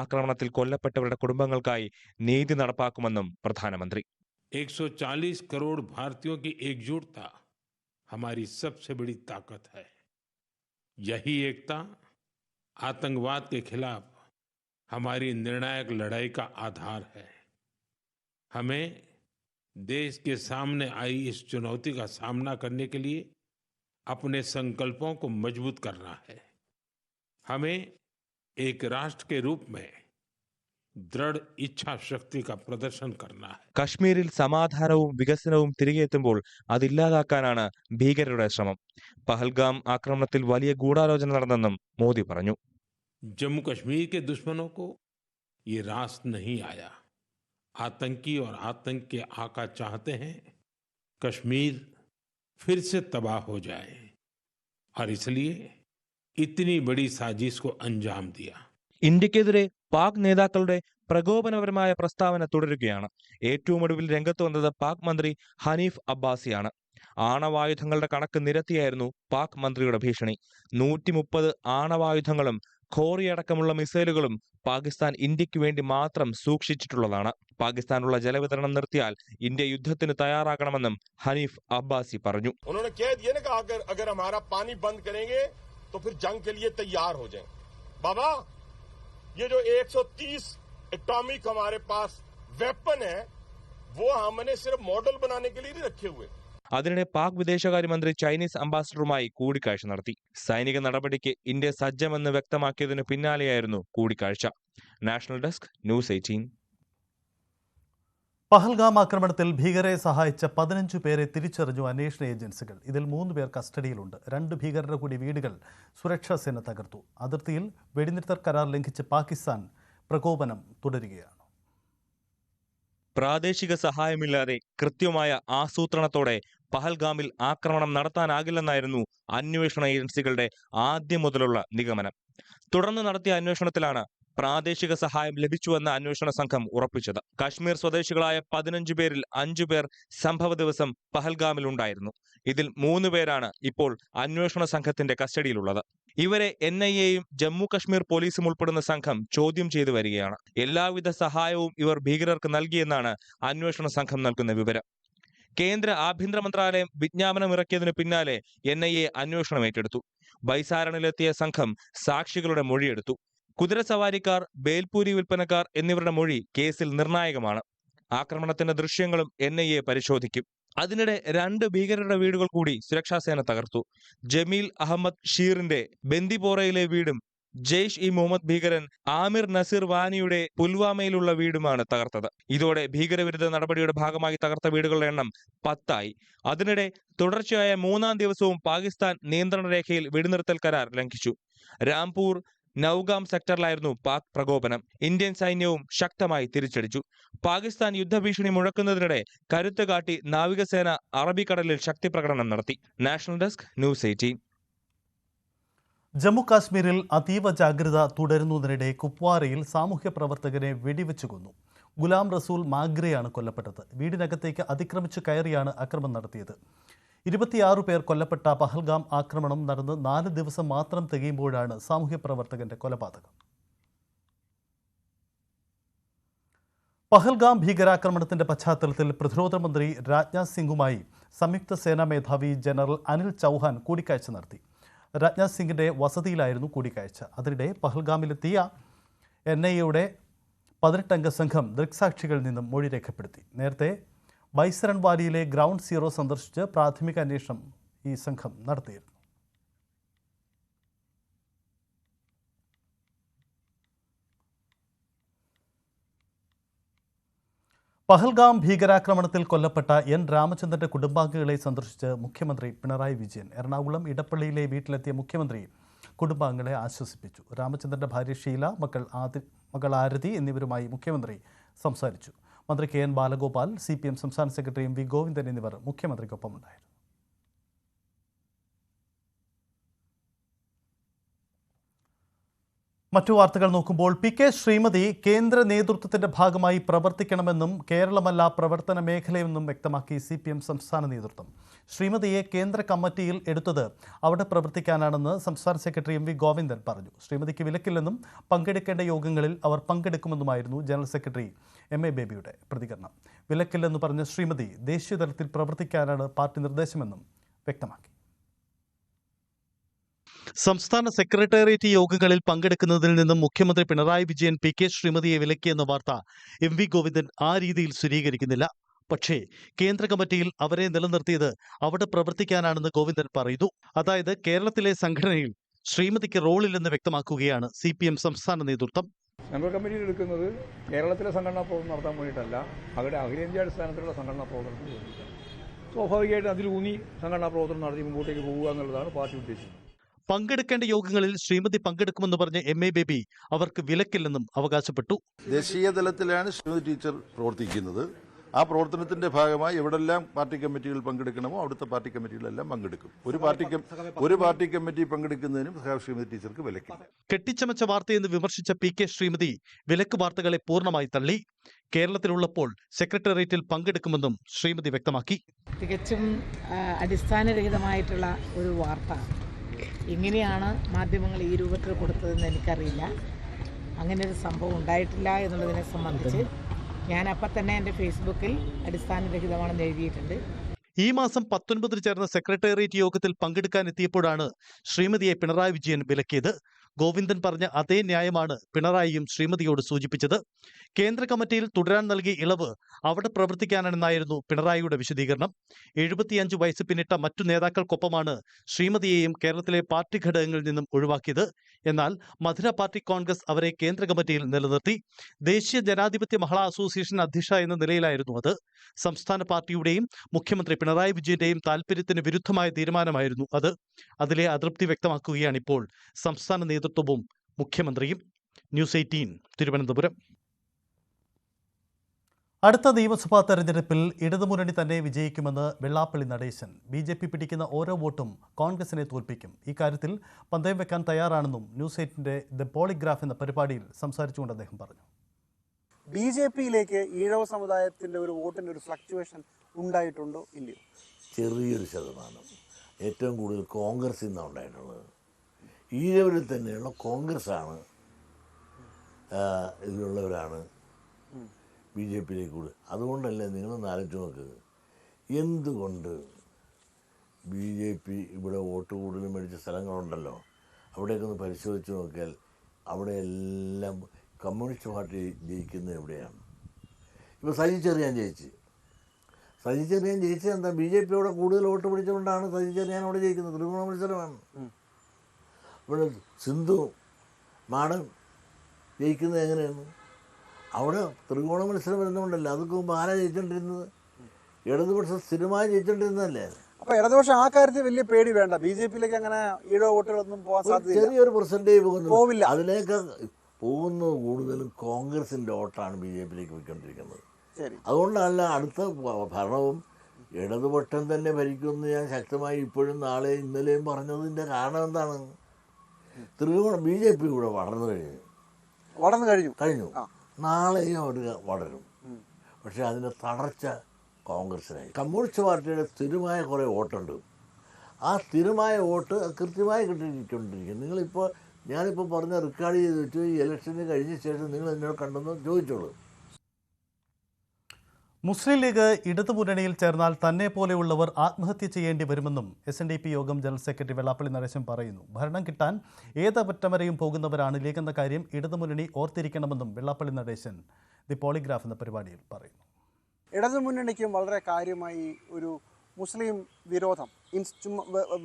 ആക്രമണത്തിൽ കൊല്ലപ്പെട്ടവരുടെ കുടുംബങ്ങൾക്കായി നീതി നടപ്പാക്കുമെന്നും പ്രധാനമന്ത്രി. 140 करोड़ भारतीयों की एकजुटता हमारी सबसे बड़ी ताकत है. यही एकता आतंकवाद के खिलाफ हमारी निर्णायक लड़ाई का आधार है. हमें देश के सामने आई इस चुनौती का सामना करने के लिए अपने संकल्पों को मजबूत करना है. हमें एक राष्ट्र के रूप में ദൃഢ ഇച്ഛാശക്തി का പ്രദർശനം करना है. കശ്മീരിൽ സമാധാനവും വികസനവും തിരികെ എത്തുമ്പോൾ അതില്ലാതാക്കാനാണ് ഭീകരരുടെ ശ്രമം. പഹൽഗാം ആക്രമണത്തിൽ വലിയ ഗൂഢാലോചന നടന്നെന്നും മോദി പറഞ്ഞു. जम्मू कश्मीर के दुश्मनों को ये रास नहीं आया. आतंकी और आतंक के आका चाहते हैं कश्मीर फिर से तबाह हो जाए और इसलिए इतनी बड़ी साजिश को अंजाम दिया. ഇന്ത്യക്കെതിരെ പാക് നേതാക്കളുടെ പ്രകോപനപരമായ പ്രസ്താവന തുടരുകയാണ്. ഏറ്റവും ഒടുവിൽ രംഗത്ത് വന്നത് പാക് മന്ത്രി ഹനീഫ് അബ്ബാസിയാണ്. ആണവായുധങ്ങളുടെ കണക്ക് നിരത്തിയായിരുന്നു പാക് മന്ത്രിയുടെ ഭീഷണി. 130 ആണവായുധങ്ങളും ഖോറിയടക്കമുള്ള മിസൈലുകളും പാകിസ്ഥാൻ ഇന്ത്യക്ക് വേണ്ടി മാത്രം സൂക്ഷിച്ചിട്ടുള്ളതാണ്. പാകിസ്ഥാനുള്ള ജലവിതരണം നിർത്തിയാൽ ഇന്ത്യ യുദ്ധത്തിന് തയ്യാറാകണമെന്നും ഹനീഫ് അബ്ബാസി പറഞ്ഞു. ये जो 130 एटॉमिक हमारे पास वेपन है वो हमने सिर्फ मॉडल बनाने के लिए नहीं रखे हुए. അതിനിടെ പാക് വിദേശകാര്യമന്ത്രി ചൈനീസ് അംബാസഡറുമായി കൂടിക്കാഴ്ച നടത്തി. സൈനിക നടപടിക്ക് ഇന്ത്യ സജ്ജമെന്ന് വ്യക്തമാക്കിയതിനു പിന്നാലെയായിരുന്നു കൂടിക്കാഴ്ച. National desk news 18. പഹൽഗാം ആക്രമണത്തിൽ ഭീകരരെ സഹായിച്ച 15 പേരെ തിരിച്ചറിഞ്ഞു അന്വേഷണ ഏജൻസികൾ. ഇതിൽ 3 പേർ കസ്റ്റഡിയിലുണ്ട്. 2 ഭീകരരുടെ കൂടി വീടുകൾ സുരക്ഷാ സേന തകർത്തു. അതിർത്തിയിൽ വെടിനിർത്തൽ കരാർ ലംഘിച്ച് പാകിസ്ഥാൻ പ്രകോപനം തുടരുകയാണ്. പ്രാദേശിക സഹായമില്ലാതെ കൃത്യമായ ആസൂത്രണത്തോടെ പഹൽഗാമിൽ ആക്രമണം നടത്താനാകില്ലെന്നായിരുന്നു അന്വേഷണ ഏജൻസികളുടെ ആദ്യം മുതലുള്ള നിഗമനം. തുടർന്ന് നടത്തിയ അന്വേഷണത്തിലാണ് പ്രാദേശിക സഹായം ലഭിച്ചുവെന്ന അന്വേഷണ സംഘം ഉറപ്പിച്ചത്. കശ്മീർ സ്വദേശികളായ 15 പേരിൽ 5 പേർ സംഭവ ദിവസം പഹൽഗാമിൽ ഉണ്ടായിരുന്നു. ഇതിൽ 3 പേരാണ് ഇപ്പോൾ അന്വേഷണ സംഘത്തിന്റെ കസ്റ്റഡിയിലുള്ളത്. ഇവരെ NIAയും ജമ്മു കശ്മീർ പോലീസും ഉൾപ്പെടുന്ന സംഘം ചോദ്യം ചെയ്തു വരികയാണ്. എല്ലാവിധ സഹായവും ഇവർ ഭീകരർക്ക് നൽകിയെന്നാണ് അന്വേഷണ സംഘം നൽകുന്ന വിവരം. കേന്ദ്ര ആഭ്യന്തര മന്ത്രാലയം വിജ്ഞാപനം ഇറക്കിയതിനു പിന്നാലെ NIA അന്വേഷണം ഏറ്റെടുത്തു. ബൈസാരണിലെത്തിയ സംഘം സാക്ഷികളുടെ മൊഴിയെടുത്തു. കുതിരസവാരിക്കാർ, ബേൽപൂരി വിൽപ്പനക്കാർ എന്നിവരുടെ മൊഴി കേസിൽ നിർണായകമാണ്. ആക്രമണത്തിന്റെ ദൃശ്യങ്ങളും NIA പരിശോധിക്കും. അതിനിടെ 2 ഭീകരരുടെ വീടുകൾ കൂടി സുരക്ഷാസേന തകർത്തു. ജമീൽ അഹമ്മദ് ഷീറിന്റെ ബന്ദിപോറയിലെ വീടും ജെയ്ഷ് ഇ മുഹമ്മദ് ഭീകരൻ ആമിർ നസീർ വാനിയുടെ പുൽവാമയിലുള്ള വീടുമാണ് തകർത്തത്. ഇതോടെ ഭീകരവിരുദ്ധ നടപടിയുടെ ഭാഗമായി തകർത്ത വീടുകളുടെ എണ്ണം 10 ആയി. അതിനിടെ തുടർച്ചയായ 3-ാം ദിവസവും പാകിസ്ഥാൻ നിയന്ത്രണ രേഖയിൽ വെടിനിർത്തൽ കരാർ ലംഘിച്ചു. രാംപൂർ നൌഗാം സെക്ടറിലായിരുന്നു പാക് പ്രകോപനം. ഇന്ത്യൻ സൈന്യവും ശക്തമായി തിരിച്ചടിച്ചു. പാകിസ്ഥാൻ യുദ്ധഭീഷണി മുഴക്കുന്നതിനിടെ കരുത്ത് കാട്ടി നാവികസേന അറബിക്കടലിൽ ശക്തി പ്രകടനം നടത്തി. National desk news 18. ജമ്മു കാശ്മീരിൽ അതീവ ജാഗ്രത തുടരുന്നതിനിടെ കുപ്വാരയിൽ സാമൂഹ്യ പ്രവർത്തകനെ വെടിവെച്ചു കൊന്നു. ഗുലാം റസൂൽ മാഗ്രയാണ് കൊല്ലപ്പെട്ടത്. വീടിനകത്തേക്ക് അതിക്രമിച്ചു കയറിയാണ് ആക്രമണം നടത്തിയത്. 26 പേർ കൊല്ലപ്പെട്ട പഹൽഗാം ആക്രമണം നടന്ന് 4 ദിവസം മാത്രം തികയുമ്പോഴാണ് സാമൂഹ്യ പ്രവർത്തകന്റെ കൊലപാതകം. പഹൽഗാം ഭീകരാക്രമണത്തിന്റെ പശ്ചാത്തലത്തിൽ പ്രതിരോധ മന്ത്രി രാജ്നാഥ് സിംഗുമായി സംയുക്ത സേനാ മേധാവി ജനറൽ അനിൽ ചൗഹാൻ കൂടിക്കാഴ്ച നടത്തി. രാജ്നാഥ് സിംഗിന്റെ വസതിയിലായിരുന്നു കൂടിക്കാഴ്ച. അതിനിടെ പഹൽഗാമിലെത്തിയ NIA-യുടെ 18-അംഗ സംഘം ദൃക്സാക്ഷികളിൽ നിന്നും മൊഴി രേഖപ്പെടുത്തി. നേരത്തെ ബൈസരൺവാലിയിലെ ഗ്രൗണ്ട് സീറോ സന്ദർശിച്ച് പ്രാഥമിക അന്വേഷണം ഈ സംഘം നടത്തിയിരുന്നു. പഹൽഗാം ഭീകരാക്രമണത്തിൽ കൊല്ലപ്പെട്ട N. രാമചന്ദ്രന്റെ കുടുംബാംഗങ്ങളെ സന്ദർശിച്ച് മുഖ്യമന്ത്രി പിണറായി വിജയൻ. എറണാകുളം ഇടപ്പള്ളിയിലെ വീട്ടിലെത്തിയ മുഖ്യമന്ത്രി കുടുംബാംഗങ്ങളെ ആശ്വസിപ്പിച്ചു. രാമചന്ദ്രന്റെ ഭാര്യ ഷീല, മകൾ ആരതി എന്നിവരുമായി മുഖ്യമന്ത്രി സംസാരിച്ചു. മന്ത്രി KN ബാലഗോപാൽ, CPM സംസ്ഥാന സെക്രട്ടറി MV ഗോവിന്ദൻ എന്നിവർ മുഖ്യമന്ത്രിക്കൊപ്പമുണ്ടായിരുന്നു. മറ്റു വാർത്തകൾ നോക്കുമ്പോൾ PK ശ്രീമതി കേന്ദ്ര നേതൃത്വത്തിന്റെ ഭാഗമായി പ്രവർത്തിക്കണമെന്നും കേരളമല്ല പ്രവർത്തന മേഖലയെന്നും വ്യക്തമാക്കി CPM സംസ്ഥാന നേതൃത്വം. ശ്രീമതിയെ കേന്ദ്ര കമ്മിറ്റിയിൽ എടുത്തത് അവിടെ പ്രവർത്തിക്കാനാണെന്ന് സംസ്ഥാന സെക്രട്ടറി MV ഗോവിന്ദൻ പറഞ്ഞു. ശ്രീമതിക്ക് വിലക്കില്ലെന്നും പങ്കെടുക്കേണ്ട യോഗങ്ങളിൽ അവർ പങ്കെടുക്കുമെന്നുമായിരുന്നു ജനറൽ സെക്രട്ടറി MA ബേബിയുടെ പ്രതികരണം. വിലക്കില്ലെന്ന് പറഞ്ഞ ശ്രീമതി ദേശീയതലത്തിൽ പ്രവർത്തിക്കാനാണ് പാർട്ടി നിർദ്ദേശമെന്നും വ്യക്തമാക്കി. സംസ്ഥാന സെക്രട്ടേറിയറ്റ് യോഗങ്ങളിൽ പങ്കെടുക്കുന്നതിൽ നിന്നും മുഖ്യമന്ത്രി പിണറായി വിജയൻ PK ശ്രീമതിയെ വിലക്കിയെന്ന വാർത്ത MV ഗോവിന്ദൻ ആ രീതിയിൽ സ്ഥിരീകരിക്കുന്നില്ല. പക്ഷേ കേന്ദ്ര കമ്മിറ്റിയിൽ അവരെ നിലനിർത്തിയത് അവിടെ പ്രവർത്തിക്കാനാണെന്ന് ഗോവിന്ദൻ പറയുന്നു. അതായത് കേരളത്തിലെ സംഘടനയിൽ ശ്രീമതിക്ക് റോളില്ലെന്ന് വ്യക്തമാക്കുകയാണ് CPM സംസ്ഥാന നേതൃത്വം. സെൻട്രൽ കമ്മിറ്റിയിൽ എടുക്കുന്നത് കേരളത്തിലെ സംഘടനാ പ്രവർത്തനം നടത്താൻ വേണ്ടിയിട്ടല്ല, അവരുടെ അഖിലേന്ത്യാടിസ്ഥാനത്തിലുള്ള സംഘടനാ പ്രവർത്തനത്തിന് വേണ്ടിയിട്ടാണ്. സ്വാഭാവികമായിട്ടും അതിലൂന്നി സംഘടനാ പ്രവർത്തനം നടത്തി മുമ്പോട്ടേക്ക് പോകുക എന്നുള്ളതാണ് പാർട്ടി ഉദ്ദേശിക്കുന്നത്. പങ്കെടുക്കേണ്ട യോഗങ്ങളിൽ ശ്രീമതി പങ്കെടുക്കുമെന്ന് പറഞ്ഞ MA ബേബി അവർക്ക് വിലക്കില്ലെന്നും അവകാശപ്പെട്ടു. ദേശീയ തലത്തിലാണ് ശ്രീമതി ടീച്ചർ പ്രവർത്തിക്കുന്നത്. ആ പ്രവർത്തനത്തിന്റെ ഭാഗമായി എവിടെല്ലാം പാർട്ടി കമ്മിറ്റികൾ പങ്കെടുക്കണമോ അവിടുത്തെ പാർട്ടി കമ്മിറ്റികളെല്ലാം പങ്കെടുക്കും. ഒരു പാർട്ടി കമ്മിറ്റി പങ്കെടുക്കുന്നതിനും ശ്രീമതി ടീച്ചർക്ക് വിലക്കില്ല. കെട്ടിച്ചമച്ച വാർത്തയെന്ന് വിമർശിച്ച PK ശ്രീമതി വിലക്ക് വാർത്തകളെ പൂർണ്ണമായി തള്ളി. കേരളത്തിലുള്ളപ്പോൾ സെക്രട്ടേറിയറ്റിൽ പങ്കെടുക്കുമെന്നും ശ്രീമതി വ്യക്തമാക്കി. തികച്ചും അടിസ്ഥാനരഹിതമായിട്ടുള്ള ഒരു വാർത്ത. എങ്ങനെയാണ് മാധ്യമങ്ങൾ ഈ രൂപത്തിൽ കൊടുത്തതെന്ന് എനിക്കറിയില്ല. അങ്ങനെ ഒരു സംഭവം ഉണ്ടായിട്ടില്ല എന്നുള്ളതിനെ സംബന്ധിച്ച് ഞാൻ അപ്പം തന്നെ എൻ്റെ ഫേസ്ബുക്കിൽ അടിസ്ഥാനരഹിതമാണെന്ന് എഴുതിയിട്ടുണ്ട്. ഈ മാസം 19 ചേർന്ന സെക്രട്ടേറിയറ്റ് യോഗത്തിൽ പങ്കെടുക്കാനെത്തിയപ്പോഴാണ് ശ്രീമതിയെ പിണറായി വിജയൻ വിലക്കിയത്. ഗോവിന്ദൻ പറഞ്ഞ അതേ ന്യായമാണ് പിണറായിയും ശ്രീമതിയോട് സൂചിപ്പിച്ചത്. കേന്ദ്ര കമ്മിറ്റിയിൽ തുടരാൻ നൽകിയ ഇളവ് അവിടെ പ്രവർത്തിക്കാനെന്നായിരുന്നു പിണറായിയുടെ വിശദീകരണം. 75 വയസ്സ് പിന്നിട്ട മറ്റു നേതാക്കൾക്കൊപ്പമാണ് ശ്രീമതിയെയും കേരളത്തിലെ പാർട്ടി ഘടകങ്ങളിൽ നിന്നും ഒഴിവാക്കിയത്. എന്നാൽ മധുര പാർട്ടി കോൺഗ്രസ് അവരെ കേന്ദ്ര കമ്മിറ്റിയിൽ നിലനിർത്തി. ദേശീയ ജനാധിപത്യ മഹിളാ അസോസിയേഷൻ അധ്യക്ഷ എന്ന നിലയിലായിരുന്നു അത്. സംസ്ഥാന പാർട്ടിയുടെയും മുഖ്യമന്ത്രി പിണറായി വിജയന്റെയും താൽപര്യത്തിന് വിരുദ്ധമായ തീരുമാനമായിരുന്നു അത്. അതിലെ അതൃപ്തി വ്യക്തമാക്കുകയാണിപ്പോൾ സംസ്ഥാന നേതൃത്വവും മുഖ്യമന്ത്രിയും. ന്യൂസ് 18 തിരുവനന്തപുരം. അടുത്ത നിയമസഭാ തെരഞ്ഞെടുപ്പിൽ ഇടതുമുന്നണി തന്നെ വിജയിക്കുമെന്ന് വെള്ളാപ്പള്ളി നടേശൻ. BJP പിടിക്കുന്ന ഓരോ വോട്ടും കോൺഗ്രസിനെ തോൽപ്പിക്കും. ഇക്കാര്യത്തിൽ പന്തയം വെക്കാൻ തയ്യാറാണെന്നും ന്യൂസ് 8ന്റെ ദ പോളിഗ്രാഫ് എന്ന പരിപാടിയിൽ സംസാരിച്ചുകൊണ്ട് അദ്ദേഹം പറഞ്ഞു. BJPയിലേക്ക് ഈഴവ സമുദായത്തിന്റെ ഒരു വോട്ടിന്റെ ഒരു ഫ്ലക്ച്വേഷൻ ഉണ്ടായിട്ടുണ്ടോ ഇല്ലയോ? ചെറിയൊരു ശതമാനം. ഏറ്റവും കൂടുതൽ കോൺഗ്രസിൽ നിന്നാണ് ഉണ്ടായിട്ടുള്ളത്. ഈഴവരിൽ തന്നെയുള്ള കോൺഗ്രസ്സാണ് ഇതിലുള്ളവരാണ് BJPയിലേക്ക് കൂടുതൽ. അതുകൊണ്ടല്ലേ നിങ്ങളൊന്ന് ആലോചിച്ച് നോക്ക്, എന്തുകൊണ്ട് BJP ഇവിടെ വോട്ട് കൂടുതൽ മേടിച്ച സ്ഥലങ്ങളുണ്ടല്ലോ, അവിടെയൊക്കെ ഒന്ന് പരിശോധിച്ച് നോക്കിയാൽ അവിടെയെല്ലാം കമ്മ്യൂണിസ്റ്റ് പാർട്ടി ജയിക്കുന്നത് എവിടെയാണ്? ഇപ്പോൾ സജി ചെറിയാൻ ജയിച്ചത് എന്താ? BJPയോടെ കൂടുതൽ വോട്ട് പിടിച്ചുകൊണ്ടാണ് സജി ചെറിയാൻ അവിടെ ജയിക്കുന്നത്. ത്രികോണ മത്സരമാണ്. ഇവിടെ സിന്ധു മാഡം ജയിക്കുന്നത് എങ്ങനെയാണ്? അവിടെ ത്രികോണ മത്സരം വരുന്നതുകൊണ്ടല്ല. അതൊക്കെ മുമ്പ് ആരാ ജയിച്ചുകൊണ്ടിരുന്നത്? ഇടതുപക്ഷം സ്ഥിരമായി ജയിച്ചുകൊണ്ടിരുന്നതല്ലേ? അപ്പോൾ ഇടതുപക്ഷം ആ കാര്യത്തിൽ വലിയ പേടി വേണ്ട. BJP-യിലേക്ക് അങ്ങനെ ഈഴവ വോട്ടുകളൊന്നും പോകാൻ സാധ്യത ചെറിയൊരു പെർസെൻറ്റേജ് പോവില്ല. അതിലേക്ക് പോകുന്നത് കൂടുതലും കോൺഗ്രസിൻ്റെ വോട്ടാണ് BJP-യിലേക്ക് പോയിക്കൊണ്ടിരിക്കുന്നത്. ശരി, അതുകൊണ്ടല്ല അടുത്ത ഭരണവും ഇടതുപക്ഷം തന്നെ ഭരിക്കുമെന്ന് ഞാൻ ശക്തമായി ഇപ്പോഴും നാളെയും ഇന്നലെയും പറഞ്ഞതിൻ്റെ കാരണം എന്താണ്? BJP ഇവിടെ വളർന്നു കഴിഞ്ഞു. നാളെയും അവർ വളരും. പക്ഷേ അതിൻ്റെ തളർച്ച കോൺഗ്രസിനായി. കമ്മ്യൂണിസ്റ്റ് പാർട്ടിയുടെ സ്ഥിരമായ കുറേ വോട്ടുണ്ട്. ആ സ്ഥിരമായ വോട്ട് കൃത്യമായി കിട്ടിക്കൊണ്ടിരിക്കും. ഞാനിപ്പോൾ പറഞ്ഞ റെക്കോർഡ് ചെയ്ത് വെച്ചു. ഈ ഇലക്ഷന് കഴിഞ്ഞ ശേഷം നിങ്ങൾ എന്നോട് കണ്ടെന്ന് ചോദിച്ചോളൂ. മുസ്ലിം ലീഗ് ഇടതുമുന്നണിയിൽ ചേർന്നാൽ തന്നെ പോലെയുള്ളവർ ആത്മഹത്യ ചെയ്യേണ്ടി വരുമെന്നും SNDP യോഗം ജനറൽ സെക്രട്ടറി വെള്ളാപ്പള്ളി നടേശൻ പറയുന്നു. ഭരണം കിട്ടാൻ ഏതറ്റം വരെയും പോകുന്നവരാണ് ലീഗ് എന്ന കാര്യം ഇടതുമുന്നണി ഓർത്തിരിക്കണമെന്നും വെള്ളാപ്പള്ളി നടേശൻ ദി പോളിഗ്രാഫ് എന്ന പരിപാടിയിൽ പറയുന്നു. ഇടതുമുന്നണിക്കും വളരെ കാര്യമായി ഒരു മുസ്ലിം വിരോധം,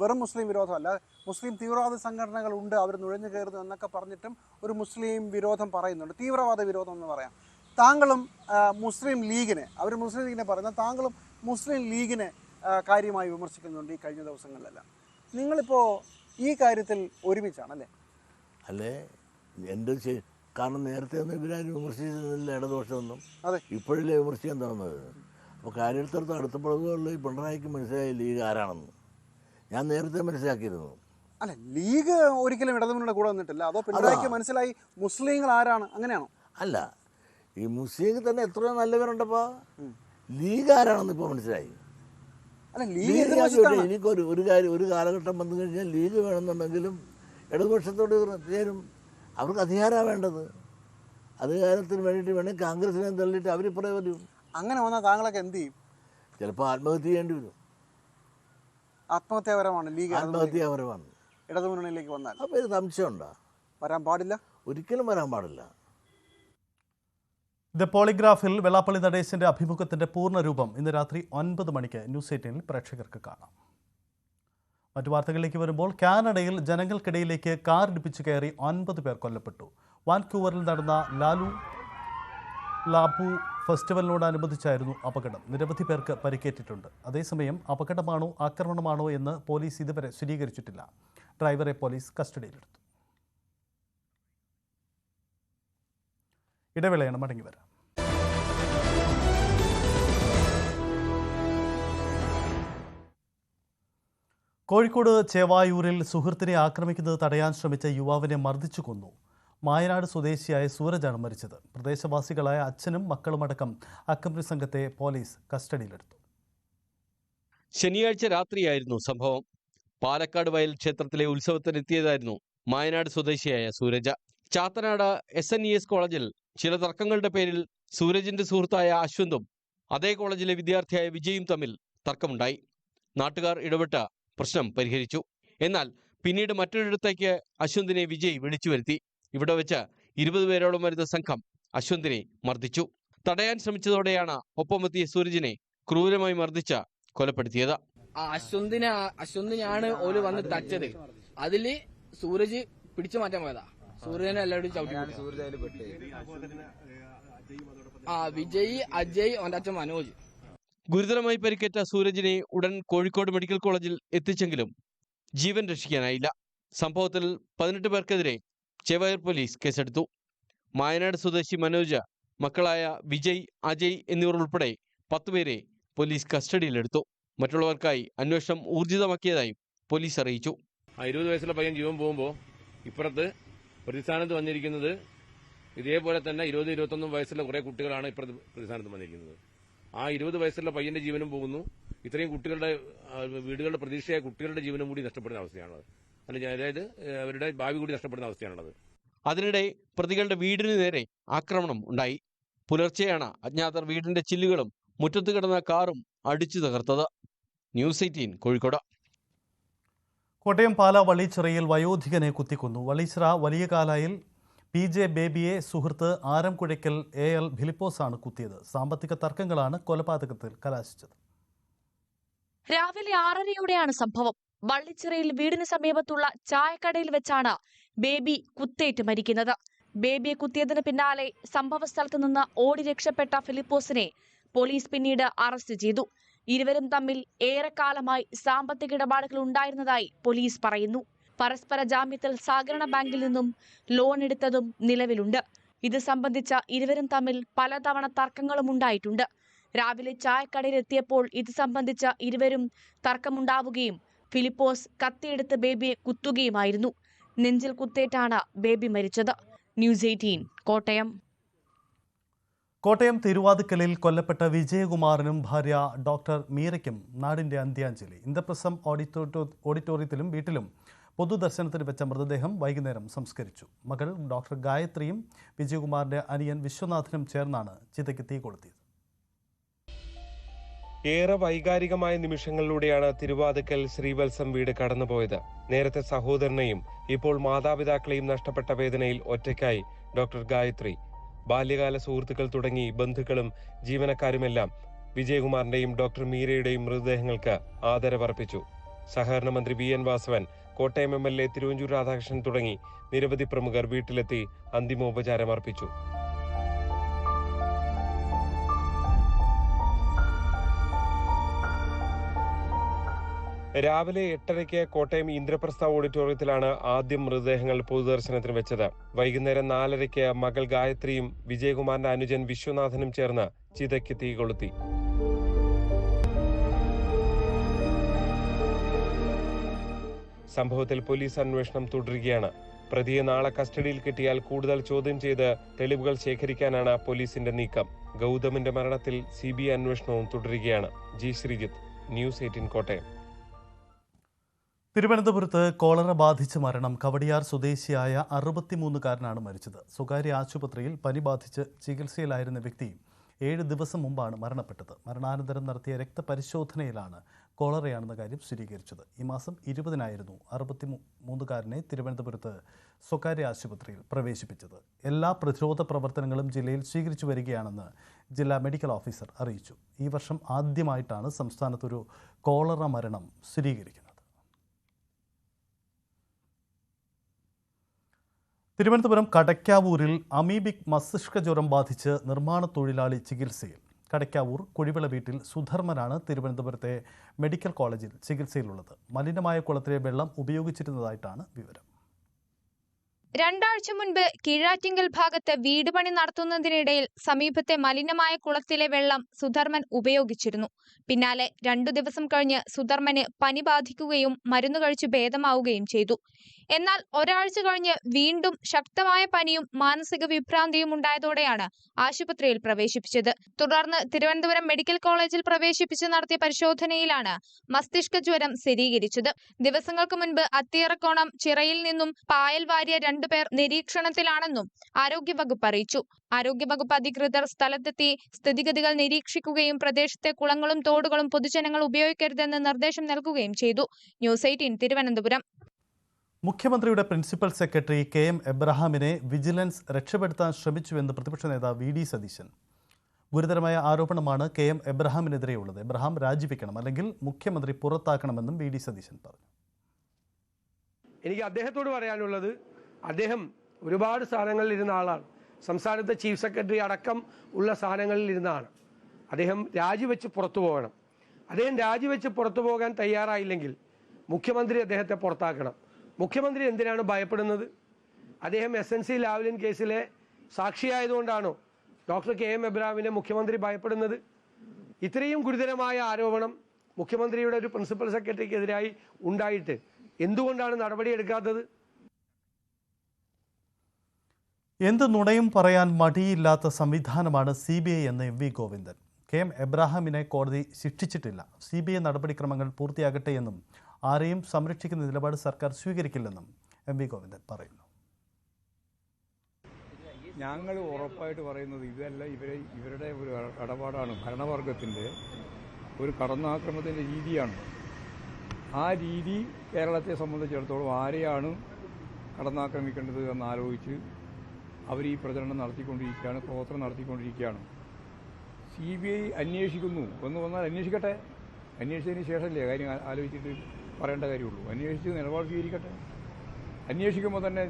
വെറും മുസ്ലിം വിരോധമല്ല, മുസ്ലിം തീവ്രവാദ സംഘടനകൾ ഉണ്ട്, അവർ നുഴഞ്ഞു കയറുന്നു എന്നൊക്കെ പറഞ്ഞിട്ടും ഒരു മുസ്ലിം വിരോധം പറയുന്നുണ്ട്, തീവ്രവാദ വിരോധം എന്ന് പറയാം. താങ്കളും മുസ്ലിം ലീഗിനെ, അവർ മുസ്ലിം ലീഗിനെ പറയുന്നത്, താങ്കളും മുസ്ലിം ലീഗിനെ കാര്യമായി വിമർശിക്കുന്നുണ്ട് ഈ കഴിഞ്ഞ ദിവസങ്ങളിലെല്ലാം. നിങ്ങളിപ്പോൾ ഈ കാര്യത്തിൽ ഒരുമിച്ചാണല്ലേ? അല്ലേ, എൻ്റെ കാരണം നേരത്തെ ഒന്നും ഇവരാരും വിമർശിച്ചിരുന്നില്ല ഇടതുപക്ഷമൊന്നും. അതെ, ഇപ്പോഴല്ലേ വിമർശിക്കാൻ തുടങ്ങുന്നത്. അപ്പോൾ കാര്യത്തിനടുത്ത് അടുത്തപ്പോഴുള്ള ഈ പിണറായിക്ക് മനസ്സിലായി ലീഗ് ആരാണെന്ന്. ഞാൻ നേരത്തെ മനസ്സിലാക്കിയിരുന്നു. അല്ല, ലീഗ് ഒരിക്കലും ഇടതുമുന്നണിയുടെ കൂടെ വന്നിട്ടില്ല. അതോ പിണറായിക്ക് മനസ്സിലായി മുസ്ലിങ്ങൾ ആരാണ്, അങ്ങനെയാണോ? അല്ല, ഈ മുസ്ലിം തന്നെ എത്രയോ നല്ലവരുണ്ടപ്പോൾ ലീഗ് ആരാണെന്ന് ഇപ്പോൾ മനസ്സിലായി. അല്ല, എനിക്കൊരു ഒരു കാലഘട്ടം വന്നു കഴിഞ്ഞാൽ ലീഗ് വേണമെന്നുണ്ടെങ്കിലും ഇടതുപക്ഷത്തോട് ചേരും. അവർക്ക് അധികാരമാണ് വേണ്ടത്. അധികാരത്തിന് വേണ്ടിയിട്ട് വേണമെങ്കിൽ കോൺഗ്രസിനെ തള്ളിയിട്ട് അവരിപ്പറേ വരും. അങ്ങനെ വന്നാൽ താങ്കളൊക്കെ എന്ത് ചെയ്യും? ചിലപ്പോൾ ആത്മഹത്യ ചെയ്യേണ്ടി വരും. ആത്മഹത്യാപരമാണ് ലീഗ്, ആത്മഹത്യാപരമാണ് ഇടതുമുന്നണിയിലേക്ക് വന്നാൽ. അപ്പോൾ ഇത് സംശയമുണ്ടോ? വരാൻ പാടില്ല, ഒരിക്കലും വരാൻ പാടില്ല. ദ പോളിഗ്രാഫിൽ വെള്ളാപ്പള്ളി നടേശന്റെ അഭിമുഖത്തിന്റെ പൂർണ്ണരൂപം ഇന്ന് രാത്രി 9 മണിക്ക് ന്യൂസ് 18 പ്രേക്ഷകർക്ക് കാണാം. മറ്റു വാർത്തകളിലേക്ക് വരുമ്പോൾ, കാനഡയിൽ ജനങ്ങൾക്കിടയിലേക്ക് കാർ ഇടിപ്പിച്ചു കയറി 9 പേർ കൊല്ലപ്പെട്ടു. വാൻകൂവറിൽ നടന്ന ലാബു ഫെസ്റ്റിവലിനോടനുബന്ധിച്ചായിരുന്നു അപകടം. നിരവധി പേർക്ക് പരിക്കേറ്റിട്ടുണ്ട്. അതേസമയം അപകടമാണോ ആക്രമണമാണോ എന്ന് പോലീസ് ഇതുവരെ സ്ഥിരീകരിച്ചിട്ടില്ല. ഡ്രൈവറെ പോലീസ് കസ്റ്റഡിയിലെടുത്തു. ഇടവേളയാണ്, മടങ്ങി വരാം. കോഴിക്കോട് ചേവായൂരിൽ സുഹൃത്തിനെ ആക്രമിക്കുന്നത് തടയാൻ ശ്രമിച്ച യുവാവിനെ മർദ്ദിച്ചു കൊന്നു. മായനാട് സ്വദേശിയായ സൂരജാണ് മരിച്ചത്. പ്രദേശവാസികളായ അച്ഛനും മക്കളുമടക്കം അക്രമി സംഘത്തെ പോലീസ് കസ്റ്റഡിയിലെടുത്തു. ശനിയാഴ്ച രാത്രിയായിരുന്നു സംഭവം. പാലക്കാട് വയൽ ക്ഷേത്രത്തിലെ ഉത്സവത്തിനെത്തിയതായിരുന്നു മായനാട് സ്വദേശിയായ സൂരജ. ചാത്തനാട് SNES കോളേജിൽ ചില തർക്കങ്ങളുടെ പേരിൽ സൂരജിന്റെ സുഹൃത്തായ അശ്വന്തും അതേ കോളേജിലെ വിദ്യാർത്ഥിയായ വിജയും തമ്മിൽ തർക്കമുണ്ടായി. നാട്ടുകാർ ഇടപെട്ട് പ്രശ്നം പരിഹരിച്ചു. എന്നാൽ പിന്നീട് മറ്റൊരിടത്തേക്ക് അശ്വന്തിനെ വിജയ് വിളിച്ചു വരുത്തി. ഇവിടെ വെച്ച് 20 പേരോളം വരുന്ന സംഘം അശ്വന്തിനെ മർദ്ദിച്ചു. തടയാൻ ശ്രമിച്ചതോടെയാണ് ഒപ്പമെത്തിയ സൂരജിനെ ക്രൂരമായി മർദ്ദിച്ച് കൊലപ്പെടുത്തിയത്. അശ്വന്തിനാണ് ഓല് വന്ന് തച്ചത്. അതില് സൂരജ് പിടിച്ചു മാറ്റാൻ പോയതാ. സൂര്യനെ എല്ലാവരും ചവിട്ടി. വിജയ്, അജയ്, അവന്റെ അച്ഛൻ മനോജ്. ഗുരുതരമായി പരിക്കേറ്റ സൂരജിനെ ഉടൻ കോഴിക്കോട് മെഡിക്കൽ കോളേജിൽ എത്തിച്ചെങ്കിലും ജീവൻ രക്ഷിക്കാനായില്ല. സംഭവത്തിൽ 18 പേർക്കെതിരെ ചേവായൂർ പോലീസ് കേസെടുത്തു. മായനാട് സ്വദേശി മനോജ്, മക്കളായ വിജയ്, അജയ് എന്നിവർ ഉൾപ്പെടെ 10 പേരെ പോലീസ് കസ്റ്റഡിയിലെടുത്തു. മറ്റുള്ളവർക്കായി അന്വേഷണം ഊർജിതമാക്കിയതായും പോലീസ് അറിയിച്ചു. 20 വയസ്സുള്ള പയ്യൻ ജീവൻ പോകുമ്പോൾ ഇപ്പുറത്ത് പ്രതിസ്ഥാനത്ത് വന്നിരിക്കുന്നത് ഇതേപോലെ തന്നെ 20-21 വയസ്സുള്ള കുറേ കുട്ടികളാണ് ഇപ്പുറത്ത് പ്രതിസ്ഥാനത്ത് വന്നിരിക്കുന്നത്. ആ 20 വയസ്സുള്ള പയ്യന്റെ ജീവനും പോകുന്നു. ഇത്രയും കുട്ടികളുടെ വീടുകളുടെ പ്രതീക്ഷയായ കുട്ടികളുടെ ജീവനും കൂടി നഷ്ടപ്പെടുന്ന അവസ്ഥയാണുള്ളത്. അതായത് അവരുടെ ഭാവി കൂടി നഷ്ടപ്പെടുന്ന അവസ്ഥയാണുള്ളത്. അതിനിടെ പ്രതികളുടെ വീടിന് നേരെ ആക്രമണം ഉണ്ടായി. പുലർച്ചെയാണ് അജ്ഞാതർ വീടിന്റെ ചില്ലുകളും മുറ്റത്ത് കിടന്ന കാറും അടിച്ചു തകർത്തത്. ന്യൂസ് 18 കോഴിക്കോട്. കോട്ടയം പാല വള്ളിച്ചിറയിൽ വയോധികനെ കുത്തിക്കൊന്നു. വള്ളിച്ചിറ വലിയ കാലായിൽ PJ ബേബിയെ സുഹൃത്ത് ആരംകുഴയ്ക്കൽ AL ഫിലിപ്പോസാണ് കുത്തിയത്. സാമ്പത്തിക തർക്കങ്ങളാണ് കൊലപാതകത്തിൽ കലാശിച്ചത്. രാവിലെ 6:30യോടെയാണ് സംഭവം. വള്ളിച്ചിറയിൽ വീടിന് സമീപത്തുള്ള ചായക്കടയിൽ വെച്ചാണ് ബേബി കുത്തേറ്റ് മരിക്കുന്നത്. ബേബിയെ കുത്തിയതിന് പിന്നാലെ സംഭവസ്ഥലത്ത് നിന്ന് ഓടി രക്ഷപ്പെട്ട ഫിലിപ്പോസിനെ പോലീസ് പിന്നീട് അറസ്റ്റ് ചെയ്തു. ഇരുവരും തമ്മിൽ ഏറെക്കാലമായി സാമ്പത്തിക ഇടപാടുകൾ ഉണ്ടായിരുന്നതായി പോലീസ് പറയുന്നു. പരസ്പര ജാമ്യത്തിൽ സഹകരണ ബാങ്കിൽ നിന്നും ലോൺ എടുത്തതും നിലവിലുണ്ട്. ഇത് സംബന്ധിച്ച ഇരുവരും തമ്മിൽ പലതവണ തർക്കങ്ങളും ഉണ്ടായിട്ടുണ്ട്. രാവിലെ ചായക്കടയിൽ എത്തിയപ്പോൾ ഇത് സംബന്ധിച്ച ഇരുവരും തർക്കമുണ്ടാവുകയും ഫിലിപ്പോസ് കത്തിയെടുത്ത് ബേബിയെ കുത്തുകയുമായിരുന്നു. നെഞ്ചിൽ കുത്തേറ്റാണ് ബേബി മരിച്ചത്. ന്യൂസ് 18 കോട്ടയം. കോട്ടയം തിരുവാതുക്കലിൽ കൊല്ലപ്പെട്ട വിജയകുമാറിനും ഭാര്യ ഡോക്ടർ മീരയ്ക്കും നാടിന്റെ അന്ത്യാഞ്ജലി. ഇന്ദ്രപ്രസ്ഥം ഓഡിറ്റോറിയത്തിലും വീട്ടിലും പൊതുദർശനത്തിന് വെച്ച മൃതദേഹം വൈകുന്നേരം സംസ്കരിച്ചു. മകൾ ഡോക്ടർ ഗായത്രിയും വിജയകുമാറിന്റെ അനിയൻ വിശ്വനാഥനും ചേർന്നാണ് ചിതയ്ക്ക് തീ കൊളുത്തിയത്. ഏറെ വൈകാരികമായ നിമിഷങ്ങളിലൂടെയാണ് തിരുവാതുക്കൽ ശ്രീവത്സം വീട് കടന്നുപോയത്. നേരത്തെ സഹോദരനെയും ഇപ്പോൾ മാതാപിതാക്കളെയും നഷ്ടപ്പെട്ട വേദനയിൽ ഒറ്റയ്ക്കായി ഡോക്ടർ ഗായത്രി. ബാല്യകാല സുഹൃത്തുക്കൾ തുടങ്ങി ബന്ധുക്കളും ജീവനക്കാരുമെല്ലാം വിജയകുമാറിന്റെയും ഡോക്ടർ മീരയുടെയും മൃതദേഹങ്ങൾക്ക് ആദരവർപ്പിച്ചു. സഹകരണ മന്ത്രി VN വാസവൻ, കോട്ടയം MLA തിരുവഞ്ചൂർ രാധാകൃഷ്ണൻ തുടങ്ങി നിരവധി പ്രമുഖർ വീട്ടിലെത്തി അന്തിമോപചാരം അർപ്പിച്ചു. രാവിലെ 8:30 കോട്ടയം ഇന്ദ്രപ്രസ്ഥ ഓഡിറ്റോറിയത്തിലാണ് ആദ്യം മൃതദേഹങ്ങൾ പൊതുദർശനത്തിന് വെച്ചത്. വൈകുന്നേരം 4:30 മകൾ ഗായത്രിയും വിജയകുമാറിന്റെ അനുജൻ വിശ്വനാഥനും ചേർന്ന് ചിതയ്ക്ക് തീ കൊളുത്തി. സംഭവത്തിൽ പോലീസ് അന്വേഷണം തുടരുകയാണ്. പ്രതിയെ നാളെ കസ്റ്റഡിയിൽ കിട്ടിയാൽ കൂടുതൽ ചോദ്യം ചെയ്ത് തെളിവുകൾ ശേഖരിക്കാനാണ് പോലീസിന്റെ നീക്കം. ഗൗതമിന്റെ മരണത്തിൽ CBI അന്വേഷണവും തുടരുകയാണ്. G. ശ്രീജിത്ത്, ന്യൂസ് 18 കോട്ടയം. തിരുവനന്തപുരത്ത് കോളറ ബാധിച്ച് മരണം. കവടിയാർ സ്വദേശിയായ 63-കാരനാണ് മരിച്ചത്. സ്വകാര്യ ആശുപത്രിയിൽ പനി ബാധിച്ച് ചികിത്സയിലായിരുന്ന വ്യക്തി 7 ദിവസം മുമ്പാണ് മരണപ്പെട്ടത്. മരണാനന്തരം നടത്തിയ രക്തപരിശോധനയിലാണ് കോളറയാണെന്ന കാര്യം സ്ഥിരീകരിച്ചത്. ഈ മാസം 20-നായിരുന്നു 63-കാരനെ തിരുവനന്തപുരത്ത് സ്വകാര്യ ആശുപത്രിയിൽ പ്രവേശിപ്പിച്ചത്. എല്ലാ പ്രതിരോധ പ്രവർത്തനങ്ങളും ജില്ലയിൽ സ്വീകരിച്ചു വരികയാണെന്ന് ജില്ലാ മെഡിക്കൽ ഓഫീസർ അറിയിച്ചു. ഈ വർഷം ആദ്യമായിട്ടാണ് സംസ്ഥാനത്തൊരു കോളറ മരണം സ്ഥിരീകരിക്കുന്നത്. തിരുവനന്തപുരം കടയ്ക്കാവൂരിൽ അമീബിക് മസ്തിഷ്ക ജ്വരം ബാധിച്ച് നിർമ്മാണ തൊഴിലാളി ചികിത്സയിൽ. കടയ്ക്കാവൂർ കുഴിവിള വീട്ടിൽ സുധർമ്മനാണ് തിരുവനന്തപുരത്തെ മെഡിക്കൽ കോളേജിൽ ചികിത്സയിലുള്ളത്. മലിനമായ കുളത്തിലെ വെള്ളം ഉപയോഗിച്ചിരുന്നതായിട്ടാണ് വിവരം. 2 ആഴ്ച മുൻപ് കീഴാറ്റിങ്കൽ ഭാഗത്ത് വീട് പണി നടത്തുന്നതിനിടയിൽ സമീപത്തെ മലിനമായ കുളത്തിലെ വെള്ളം സുധർമ്മൻ ഉപയോഗിച്ചിരുന്നു. പിന്നാലെ 2 ദിവസം കഴിഞ്ഞ് സുധർമ്മന് പനി ബാധിക്കുകയും മരുന്ന് കഴിച്ച് ഭേദമാവുകയും ചെയ്തു. എന്നാൽ ഒരാഴ്ച കഴിഞ്ഞ് വീണ്ടും ശക്തമായ പനിയും മാനസിക വിഭ്രാന്തിയും ഉണ്ടായതോടെയാണ് ആശുപത്രിയിൽ പ്രവേശിപ്പിച്ചത്. തുടർന്ന് തിരുവനന്തപുരം മെഡിക്കൽ കോളേജിൽ പ്രവേശിപ്പിച്ച് നടത്തിയ പരിശോധനയിലാണ് മസ്തിഷ്ക ജ്വരം സ്ഥിരീകരിച്ചത്. ദിവസങ്ങൾക്ക് മുൻപ് അത്തിയറക്കോണം ചിറയിൽ നിന്നും പായൽ വാരിയ 2 പേർ നിരീക്ഷണത്തിലാണെന്നും ആരോഗ്യവകുപ്പ് അറിയിച്ചു. ആരോഗ്യവകുപ്പ് അധികൃതർ സ്ഥലത്തെത്തി സ്ഥിതിഗതികൾ നിരീക്ഷിക്കുകയും പ്രദേശത്തെ കുളങ്ങളും തോടുകളും പൊതുജനങ്ങൾ ഉപയോഗിക്കരുതെന്ന് നിർദ്ദേശം നൽകുകയും ചെയ്തു. ന്യൂസ് 18 തിരുവനന്തപുരം. മുഖ്യമന്ത്രിയുടെ പ്രിൻസിപ്പൽ സെക്രട്ടറി KM എബ്രഹാമിനെ വിജിലൻസ് രക്ഷപ്പെടുത്താൻ ശ്രമിച്ചുവെന്ന് പ്രതിപക്ഷ നേതാവ് VD സതീശൻ. ഗുരുതരമായ ആരോപണമാണ് KM എബ്രഹാമിനെതിരെയുള്ളത്. എബ്രഹാം രാജിവെക്കണം, അല്ലെങ്കിൽ മുഖ്യമന്ത്രി പുറത്താക്കണമെന്നും VD സതീശൻ പറഞ്ഞു. എനിക്ക് അദ്ദേഹത്തോട് പറയാനുള്ളത്, അദ്ദേഹം ഒരുപാട് സ്ഥാനങ്ങളിൽ ഇരുന്ന ആളാണ്. സംസ്ഥാനത്തെ ചീഫ് സെക്രട്ടറി അടക്കം ഉള്ള സ്ഥാനങ്ങളിൽ ഇരുന്ന ആളാണ്. അദ്ദേഹം രാജിവെച്ച് പുറത്തു പോകണം. അദ്ദേഹം രാജിവെച്ച് പുറത്തു പോകാൻ തയ്യാറായില്ലെങ്കിൽ മുഖ്യമന്ത്രി അദ്ദേഹത്തെ പുറത്താക്കണം. മുഖ്യമന്ത്രി എന്തിനാണ് ഭയപ്പെടുന്നത്? അദ്ദേഹം SNC ലാവ്ലിൻ കേസിലെ സാക്ഷിയായതുകൊണ്ടാണോ ഡോക്ടർ KM എബ്രഹാമിനെ മുഖ്യമന്ത്രി ഭയപ്പെടുന്നത്? ഇത്രയും ഗുരുതരമായ ആരോപണം മുഖ്യമന്ത്രിയുടെ ഒരു പ്രിൻസിപ്പൽ സെക്രട്ടറിക്കെതിരായി ഉണ്ടായിട്ട് എന്തുകൊണ്ടാണ് നടപടിയെടുക്കാത്തത്? എന്ത് നുണയും പറയാൻ മടിയില്ലാത്ത സംവിധാനമാണ് CBI എന്ന് MV ഗോവിന്ദൻ. KM എബ്രഹാമിനെ കോടതി ശിക്ഷിച്ചിട്ടില്ല. CBI നടപടിക്രമങ്ങൾ പൂർത്തിയാകട്ടെ എന്നും ആരെയും സംരക്ഷിക്കുന്ന നിലപാട് സർക്കാർ സ്വീകരിക്കില്ലെന്നും MV ഗോവിന്ദൻ പറയുന്നു. ഞങ്ങൾ ഉറപ്പായിട്ട് പറയുന്നത് ഇതല്ല, ഇവരുടെ ഒരു ഇടപാടാണ്. ഭരണവർഗത്തിൻ്റെ ഒരു കടന്നാക്രമണത്തിൻ്റെ രീതിയാണ്. ആ രീതി കേരളത്തെ സംബന്ധിച്ചിടത്തോളം ആരെയാണ് കടന്നാക്രമിക്കേണ്ടത് എന്നാലോചിച്ച് അവർ ഈ പ്രചരണം നടത്തിക്കൊണ്ടിരിക്കുകയാണ്, പ്രവർത്തനം നടത്തിക്കൊണ്ടിരിക്കുകയാണ്. CBI അന്വേഷിക്കുന്നു എന്ന് പറഞ്ഞാൽ അന്വേഷിക്കട്ടെ. അന്വേഷിച്ചതിന് ശേഷമല്ലേ കാര്യം ആലോചിച്ചിട്ട് പറയേണ്ട കാര്യമുള്ളൂ. അന്വേഷിച്ച് നിലപാട് സ്വീകരിക്കട്ടെ. അന്വേഷിക്കുമ്പോൾ തന്നെ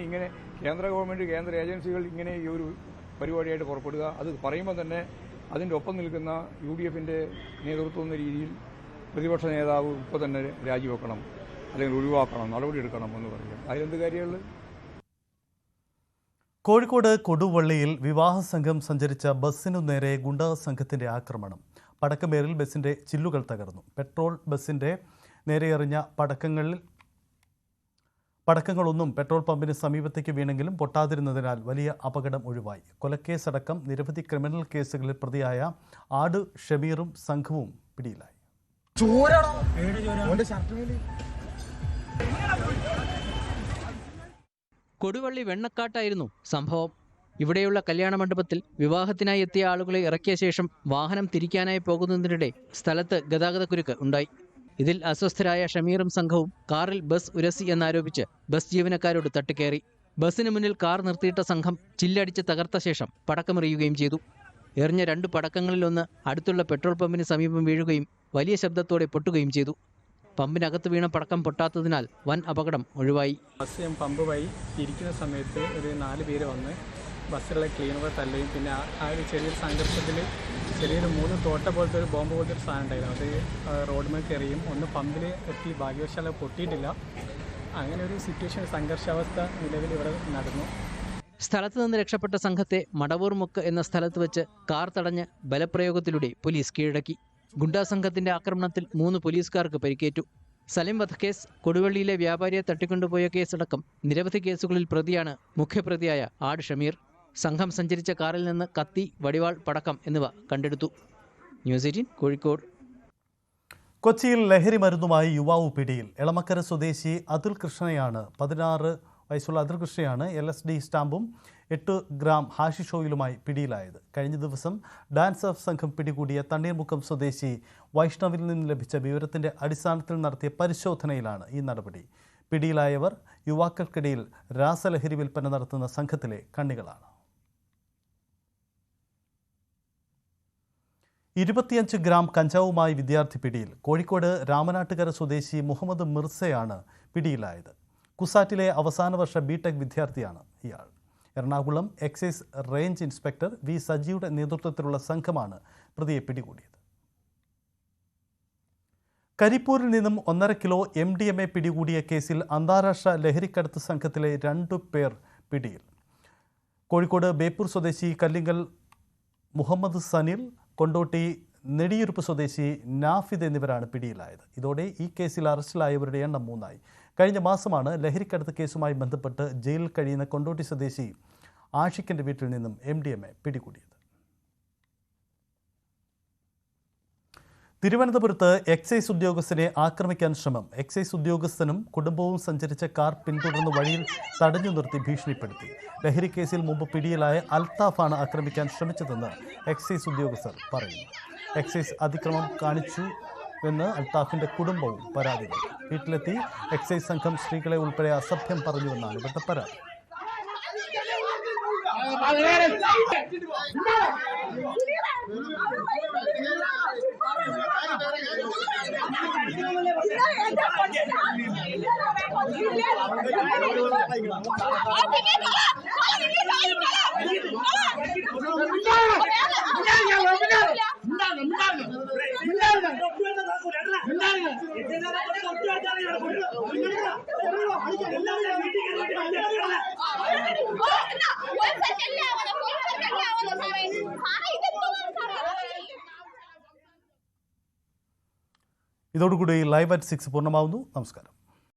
ഇങ്ങനെ കേന്ദ്ര ഗവൺമെൻറ്, കേന്ദ്ര ഏജൻസികൾ ഇങ്ങനെ ഈ ഒരു പരിപാടിയായിട്ട് പുറപ്പെടുക, അത് പറയുമ്പോൾ തന്നെ അതിൻ്റെ ഒപ്പം നിൽക്കുന്ന UDFൻ്റെ നേതൃത്വം എന്ന രീതിയിൽ പ്രതിപക്ഷ നേതാവ് ഇപ്പോൾ തന്നെ രാജിവെക്കണം, അല്ലെങ്കിൽ ഒഴിവാക്കണം, നടപടിയെടുക്കണം എന്ന് പറയുക. അതിലെന്ത് കാര്യമുള്ളത്? കോഴിക്കോട് കൊടുവള്ളിയിൽ വിവാഹ സംഘം സഞ്ചരിച്ച ബസ്സിനു നേരെ ഗുണ്ടാ സംഘത്തിന്റെ ആക്രമണം. പടക്കമേറിൽ ബസിന്റെ ചില്ലുകൾ തകർന്നു. പെട്രോൾ ബസിന്റെ നേരെ എറിഞ്ഞ പടക്കങ്ങളൊന്നും പെട്രോൾ പമ്പിന് സമീപത്തേക്ക് വീണെങ്കിലും പൊട്ടാതിരുന്നതിനാൽ വലിയ അപകടം ഒഴിവായി. കൊലക്കേസടക്കം നിരവധി ക്രിമിനൽ കേസുകളിൽ പ്രതിയായ ആട് ഷമീറും സംഘവും പിടിയിലായി. കൊടുവള്ളി വെണ്ണക്കാട്ടായിരുന്നു സംഭവം. ഇവിടെയുള്ള കല്യാണ മണ്ഡപത്തിൽ വിവാഹത്തിനായി എത്തിയ ആളുകളെ ഇറക്കിയ ശേഷം വാഹനം തിരിക്കാനായി പോകുന്നതിനിടെ സ്ഥലത്ത് ഗതാഗതക്കുരുക്ക് ഉണ്ടായി. ഇതിൽ അസ്വസ്ഥരായ ഷമീറും സംഘവും കാറിൽ ബസ് ഉരസി എന്നാരോപിച്ച് ബസ് ജീവനക്കാരോട് തട്ടിക്കയറി. ബസ്സിന് മുന്നിൽ കാർ നിർത്തിയിട്ട സംഘം ചില്ലടിച്ച് തകർത്ത ശേഷം പടക്കമെറിയുകയും ചെയ്തു. എറിഞ്ഞ 2 പടക്കങ്ങളിലൊന്ന് അടുത്തുള്ള പെട്രോൾ പമ്പിന് സമീപം വീഴുകയും വലിയ ശബ്ദത്തോടെ പൊട്ടുകയും ചെയ്തു. പമ്പിനകത്ത് വീണ പടക്കം പൊട്ടാത്തതിനാൽ വൻ അപകടം ഒഴിവായി. ബസ് പമ്പ് വഴി തിരിക്കുന്ന സമയത്ത് ഒരു 4 പേര് വന്ന് ബസ്സിലുള്ള ക്ലീനർ തല്ലുകയും പിന്നെ ആ ഒരു ചെറിയൊരു സംഘർഷത്തിൽ ചെറിയൊരു 3 തോട്ട പോലത്തെ ഒരു ബോംബ് പോലത്തെ ഒരു സാധനം ഉണ്ടായിരുന്നു. അത് റോഡുമേൽ കയറിയും ഒന്ന് പമ്പിൽ എത്തി, ഭാഗ്യവശാൽ പൊട്ടിയിട്ടില്ല. അങ്ങനെ ഒരു സിറ്റുവേഷൻ, സംഘർഷാവസ്ഥ നിലവിൽ ഇവിടെ നടന്നു. സ്ഥലത്ത് നിന്ന് രക്ഷപ്പെട്ട സംഘത്തെ മടവൂർ മുക്ക് എന്ന സ്ഥലത്ത് വെച്ച് കാർ തടഞ്ഞ് ബലപ്രയോഗത്തിലൂടെ പോലീസ് കീഴടക്കി. ഗുണ്ടാ സംഘത്തിന്റെ ആക്രമണത്തിൽ 3 പോലീസുകാർക്ക് പരിക്കേറ്റു. സലിം വധക്കേസ്, കൊടുവള്ളിയിലെ വ്യാപാരിയെ തട്ടിക്കൊണ്ടുപോയ കേസടക്കം നിരവധി കേസുകളിൽ പ്രതിയാണ് മുഖ്യപ്രതിയായ ആട് ഷമീർ. സംഘം സഞ്ചരിച്ച കാറിൽ നിന്ന് കത്തി, വടിവാൾ, പടക്കം എന്നിവ കണ്ടെടുത്തു. ന്യൂസ് 18 കോഴിക്കോട്. കൊച്ചിയിൽ ലഹരി മരുന്നുമായി യുവാവ് പിടിയിൽ. എളമക്കര സ്വദേശി അതുൽ കൃഷ്ണയാണ് 16 വയസ്സുള്ള അതുൽ കൃഷ്ണയാണ് LSD സ്റ്റാമ്പും 8 ഗ്രാം ഹാഷിഷ് ഓയിലുമായി പിടിയിലായത്. കഴിഞ്ഞ ദിവസം ഡാൻസ് ഓഫ് സംഘം പിടികൂടിയ തണ്ണീർമുക്കം സ്വദേശി വൈഷ്ണവിൽ നിന്ന് ലഭിച്ച വിവരത്തിന്റെ അടിസ്ഥാനത്തിൽ നടത്തിയ പരിശോധനയിലാണ് ഈ നടപടി. പിടിയിലായവർ യുവാക്കൾക്കിടയിൽ രാസലഹരി വിൽപ്പന നടത്തുന്ന സംഘത്തിലെ കണ്ണികളാണ്. 25 ഗ്രാം കഞ്ചാവുമായി വിദ്യാർത്ഥി പിടിയിൽ. കോഴിക്കോട് രാമനാട്ടുകര സ്വദേശി മുഹമ്മദ് മിർസയാണ് പിടിയിലായത്. കുസാറ്റിലെ അവസാന വർഷ BTech വിദ്യാർത്ഥിയാണ് ഇയാൾ. Ernakulam excise range inspector V സജിയുടെ നേതൃത്വത്തിലുള്ള സംഘമാണ് പ്രതിയെ പിടികൂടിയത്. കരിപ്പൂരിൽ നിന്നും 1.5 കിലോ MDMA പിടികൂടിയ കേസിൽ അന്താരാഷ്ട്ര ലഹരിക്കടത്ത് സംഘത്തിലെ 2 പേർ പിടിയിൽ. കോഴിക്കോട് ബേപ്പൂർ സ്വദേശി കല്ലിങ്കൽ മുഹമ്മദ് സനിൽ, കൊണ്ടോട്ടി നെടിയുരുപ്പ് സ്വദേശി നാഫിദ് എന്നിവരാണ് പിടിയിലായത്. ഇതോടെ ഈ കേസിൽ അറസ്റ്റിലായവരുടെ എണ്ണം 3ആയി. കഴിഞ്ഞ മാസമാണ് ലഹരിക്കടത്ത് കേസുമായി ബന്ധപ്പെട്ട് ജയിലിൽ കഴിയുന്ന കൊണ്ടോട്ടി സ്വദേശി ആഷിഖിന്റെ വീട്ടിൽ നിന്നും MDMA പിടികൂടിയത്. തിരുവനന്തപുരത്ത് എക്സൈസ് ഉദ്യോഗസ്ഥനെ ആക്രമിക്കാൻ ശ്രമം. എക്സൈസ് ഉദ്യോഗസ്ഥനും കുടുംബവും സഞ്ചരിച്ച കാർ പിന്തുടർന്ന് വഴിയിൽ തടഞ്ഞു നിർത്തി ഭീഷണിപ്പെടുത്തി. ലഹരി കേസിൽ മുമ്പ് പിടിയിലായ അൽത്താഫാണ് ആക്രമിക്കാൻ ശ്രമിച്ചതെന്ന് എക്സൈസ് ഉദ്യോഗസ്ഥർ പറയുന്നു. എക്സൈസ് അതിക്രമം കാണിച്ചു എന്ന് അൽത്താഫിന്റെ കുടുംബവും പരാതി നൽകി. വീട്ടിലെത്തി എക്സൈസ് സംഘം സ്ത്രീകളെ ഉൾപ്പെടെ അസഭ്യം പറഞ്ഞുവെന്നാണ് ഇവരുടെ പരാതി. ഇതോടുകൂടി ലൈവ് at 6 പൂർണ്ണമാവുന്നു. നമസ്കാരം.